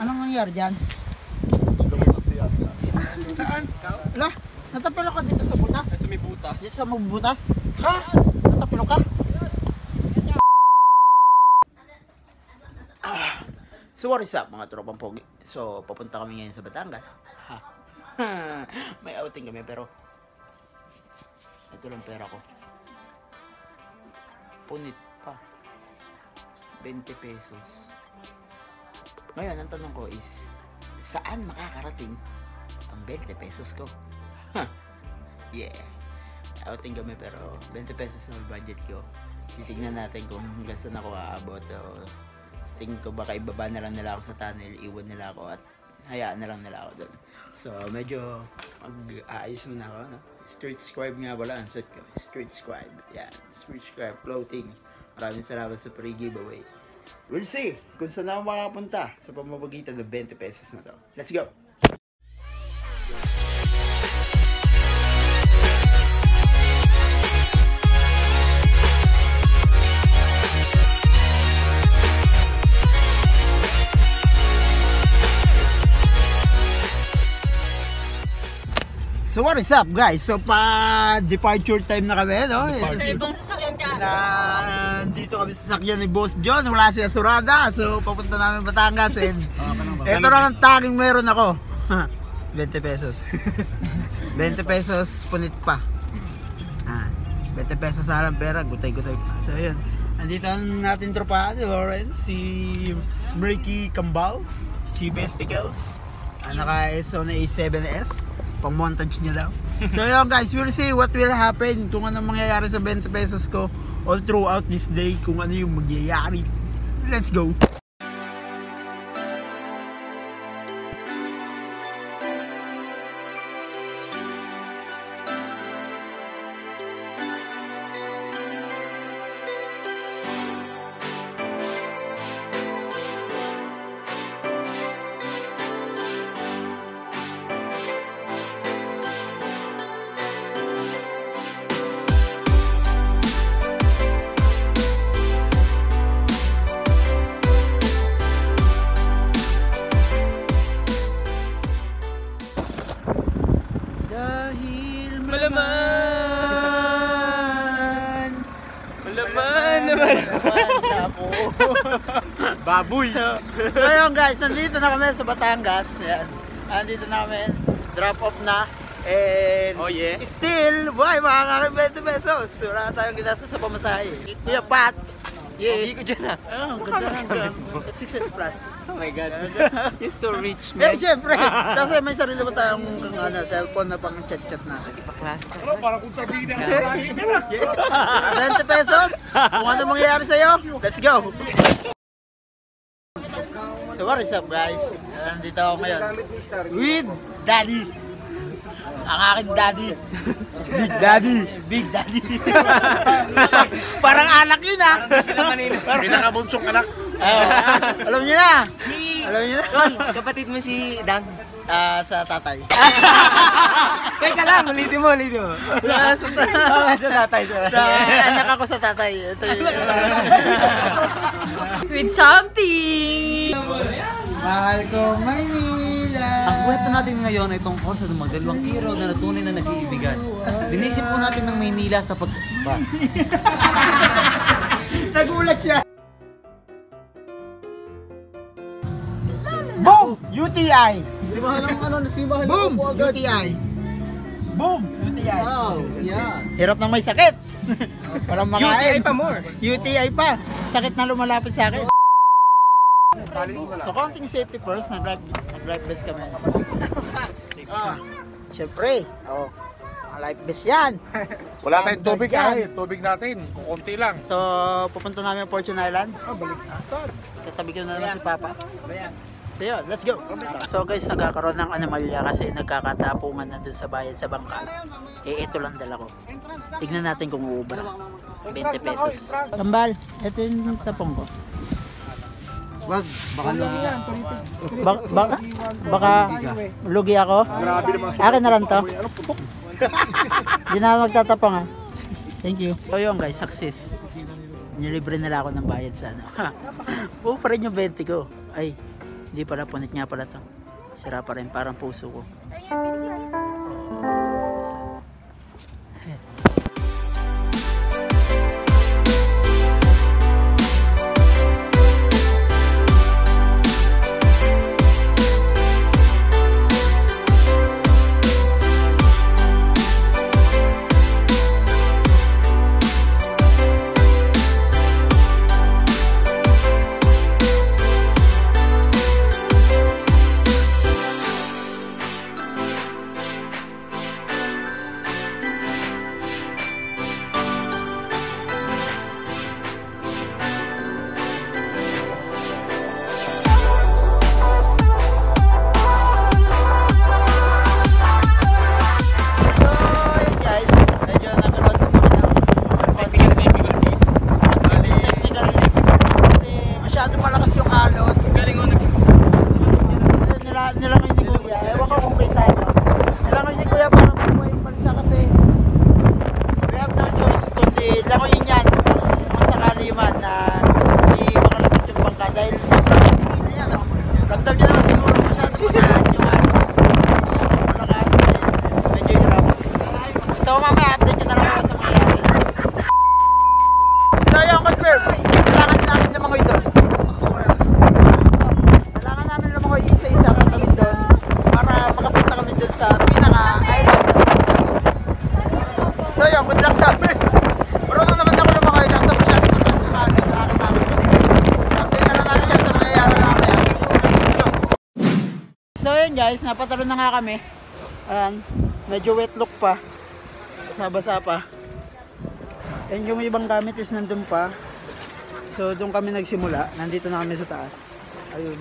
Anong nangyari dyan? Saan? Lah, natapilo ka dito sa butas? Sa may butas. Dito sa may butas? Ha? Natapilo ka? So what is up mga tropang pogi? So papunta kami ngayon sa Batangas. Ha. May outing kami pero ito lang pera ko. Punit pa. 20 pesos. Ngayon ang tanong ko is saan makakarating ang 20 pesos ko? Yeah. Outing kami pero 20 pesos na budget ko. Titignan natin kung hanggang saan ako aabot o tingin ko baka ibaba na lang nila ako sa tunnel, iwan nila ako at hayaan na lang nila ako doon. So medyo mag-aayos muna ako, no? Street Scribe nga pala ang set ko. Street Scribe. Yeah, Street Scribe clothing. Maraming salamat sa free giveaway. We'll see kung saan ako makapunta sa pamamagitan ng 20 pesos na to. Let's go! So what is up guys? So pa departure time na kami, no? Sa ibang sasakyan ka. Dito kami sa sasakyan ni Boss John, wala siya surada. So papunta namin Batangas and ito lang ang tanging meron ako. 20 pesos. 20 pesos punit pa. 20 pesos na lang pera, gutay-gutay pa. So yun, andito natin tropa si Lawrence, si Ricky Cambal, si Besticles. Naka-SO na A7S. Pang montage niya daw. So yun guys, we'll see what will happen, kung ano mangyayari sa 20 pesos ko all throughout this day, kung ano yung magyayari. Let's go! Malaman naman po. Baboy. So yun guys, nandito na kami sa Batangas. Yan. Nandito na kami. Drop off na. And oh yeah. Still, boy, makakakain 20 pesos. Wala tayong ginasa sa pamasahe. Yeah, Pat. Yeah. Hindi ko dyan Ganda lang. Success plus. Oh my god. You're so rich, Eh, man. syempre. Kasi may sarili pa tayong cellphone na pang chat-chat natin. Ipa-class ka. Para kung sabihin na 20 pesos? Kung ano mangyayari sa'yo, let's go! So what is up guys? Nandito ako ngayon with Daddy. Ang aking daddy. Big Daddy. Big Daddy. Parang anak yun ah. pinakabunsong anak. Alam niyo na. Alam niyo na. Kapatid mo si Dan. Sa tatay. Teka lang, ulitin mo. Sa tatay. Anak ako sa tatay. Ito yung With something! mahal ko Maynila. Ang kwento natin ngayon ay tungkol sa magdalawang hero na natunay na nag-iibigan. Dinisip po natin ng Maynila sa Nagulat siya. Boom! UTI. Boom! UTI. Boom! UTI. Wow, yeah. Hirap nang may sakit. Walang makain. UTI pa more. UTI pa. Sakit na lumalapit sa akin. So konting safety first, nag-life vest kami. Siyempre, life vest yan. Wala tayong tubig yan. tubig natin, kukunti lang. So, pupunta namin Fortune Island. Balik natin. Tatabi ko na naman si Papa. So yun, let's go. So guys, nagkakaroon ng anomalya kasi nagkakatapungan na dun sa bayad sa bangka. Ito lang dala ko. Tignan natin kung uubra. 20 pesos. Kambal, ito yung tapong ko. Wag, baka Baka lugi ako. Akin na lang to. Hindi na ako magtatapang ha. Thank you. So yun guys, success. Nilibre nila ako ng bayad sa ano. Pa rin yung 20 ko. Ay, Hindi pala, punit nga pala to. Sira pa rin, parang puso ko. Guys, napatalon na nga kami. Ayan, medyo wet look pa. Basa-basa pa. And yung ibang gamit is nandun pa. So, doon kami nagsimula. Nandito na kami sa taas. Ayun.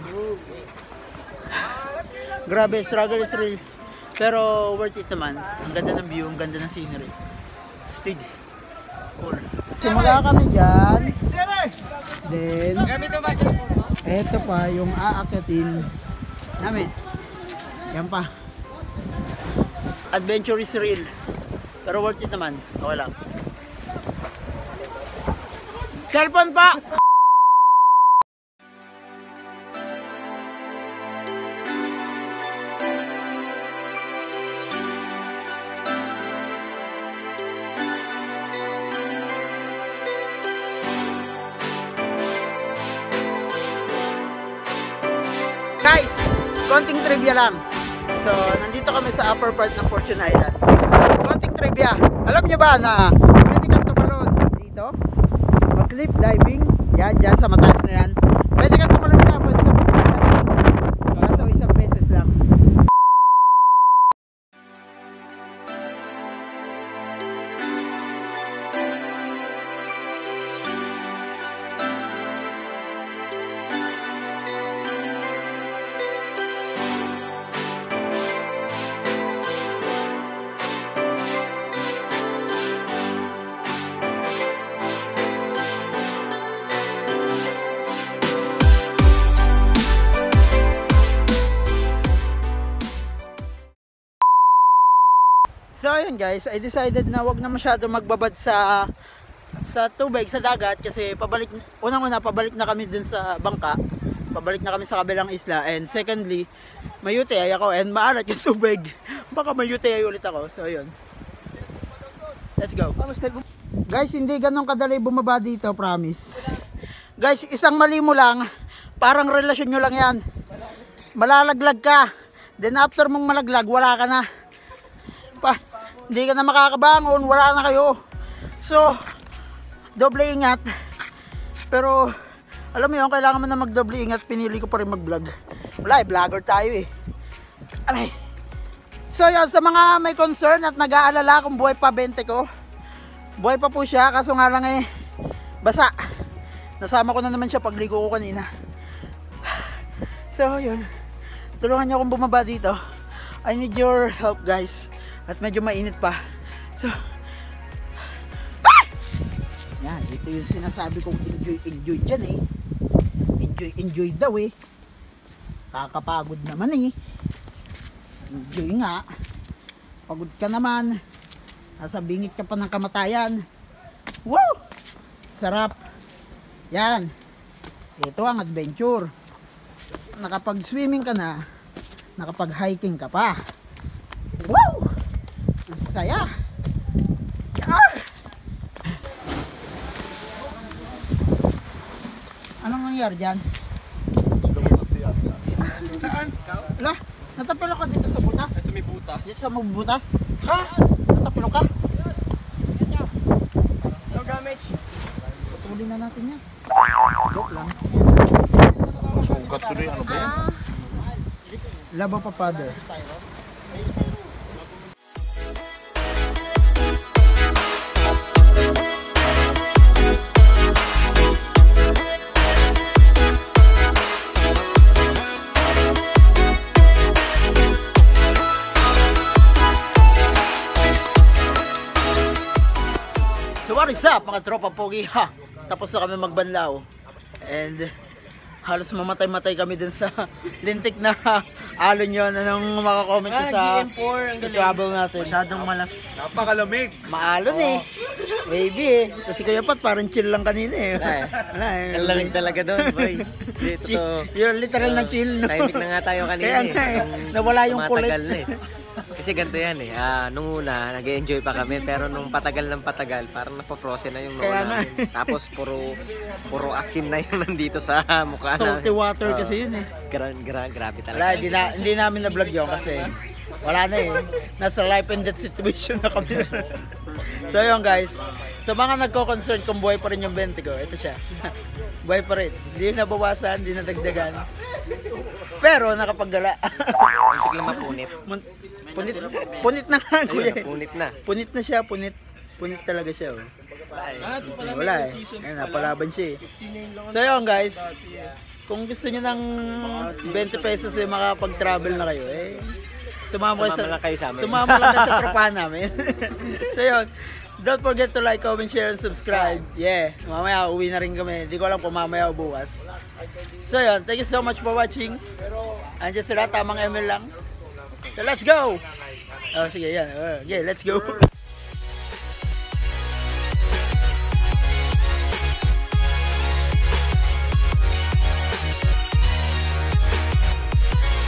Grabe, struggle is real. Pero worth it naman. Ang ganda ng view, ang ganda ng scenery. Stig. Cool. Simula kami dyan. Then, eto pa yung aakyatin namin. Yan pa. Adventure is real. Pero worth it naman. Okay lang. Cellphone pa! Guys, konting trivia lang. So, nandito kami sa upper part ng Fortune Island. Konting trivia. Alam niyo ba na pwede kang tumalon dito? Mag-cliff diving. Yan, dyan sa mataas na yan. Pwede kang tumalon dyan. Pwede kang mag-cliff diving. Kaso isang beses lang. So ayun guys, I decided na wag na masyado magbabad sa tubig, sa dagat kasi unang-una pabalik na kami dun sa bangka. Pabalik na kami sa kabilang isla, and secondly, may UTI ako and maalat yung tubig. Baka may UTI ulit ako. So ayun. Let's go. Guys, hindi ganun kadali bumaba dito, promise. Guys, isang mali mo lang, parang relasyon nyo lang yan. Malalaglag ka. Then after mong malaglag, wala ka na. Hindi ka na makakabangon, wala na kayo. So, doble ingat. Pero, alam mo yun, kailangan mo na magdoble ingat. Pinili ko pa rin mag-vlog. Wala, vlogger tayo eh. Aray. So, yun, sa mga may concern at nag-aalala kung buhay pa 20 ko. Buhay pa po siya, kaso nga lang eh, basa. Nasama ko na naman siya pagligo ko kanina. So, yun. Tulungan niyo akong bumaba dito. I need your help, guys. At medyo mainit pa. So, yan, ito yung sinasabi kong enjoy dyan eh. Enjoy daw eh. Kakapagod naman eh. Enjoy nga. Pagod ka naman. Nasa bingit ka pa ng kamatayan. Woo! Sarap. Yan. Ito ang adventure. nakapag-swimming ka na, nakapag-hiking ka pa. Woo! Ang saya! Yar! Anong nangyari dyan? Saan? Wala, natapilo ka dito sa butas? Sa may butas. Dito sa butas? Ha? Natapilo ka? No damage. Putulin na natin yan. Joke lang. Sugat tuloy, ano ba yan? Laba pa, father. So what is up mga tropa pogi ha? Tapos na kami magbanlaw. And halos mamatay-matay kami dun sa lintik na alon yun. Anong makakomment ko sa travel natin? Masyadong malaki. Napakalamig. Maalon eh. Baby eh. Kasi Kuya Pat parang chill lang kanina eh. Wala eh. Ang lamig talaga doon, boy. Dito. Yung literal na chill no. Tahimik na nga tayo kanina Kaya nga eh. Nawala yung kulit. Tumatagal na eh. Kasi ganito yan eh. Nung una, nag-enjoy pa kami. Pero nung patagal ng patagal, parang napaprose na yung noo Kaya nga. namin. Tapos puro asin na yung nandito sa mukha namin. Salty water kasi yun eh. Grabe talaga. Wala, hindi namin na-vlog yun kasi wala na eh. Nasa life and death situation na kami. So yun guys, sa mga nagko-concern kung buhay pa rin yung 20 ko, ito siya. Buhay pa rin. Hindi nabawasan, hindi nadagdagan. Pero nakapaggala. Muntik lang mapunit. Punit na nga kuya. Ayun, punit na. Punit na siya, punit. Punit talaga siya. Oh. Wala eh. Ayun, napalaban siya eh. So yun guys, kung gusto niyo ng 20 pesos yung makapag-travel na kayo, eh, sumama lang kayo sa amin. Sumama lang kayo sa tropahan namin. So yun, don't forget to like, comment, share, and subscribe. Yeah, mamaya uwi na rin kami. Hindi ko alam kung mamaya o bukas. So yun, thank you so much for watching. Andiyan sila, tamang ML lang. So let's go! Oh, sige, yan. Okay, let's go.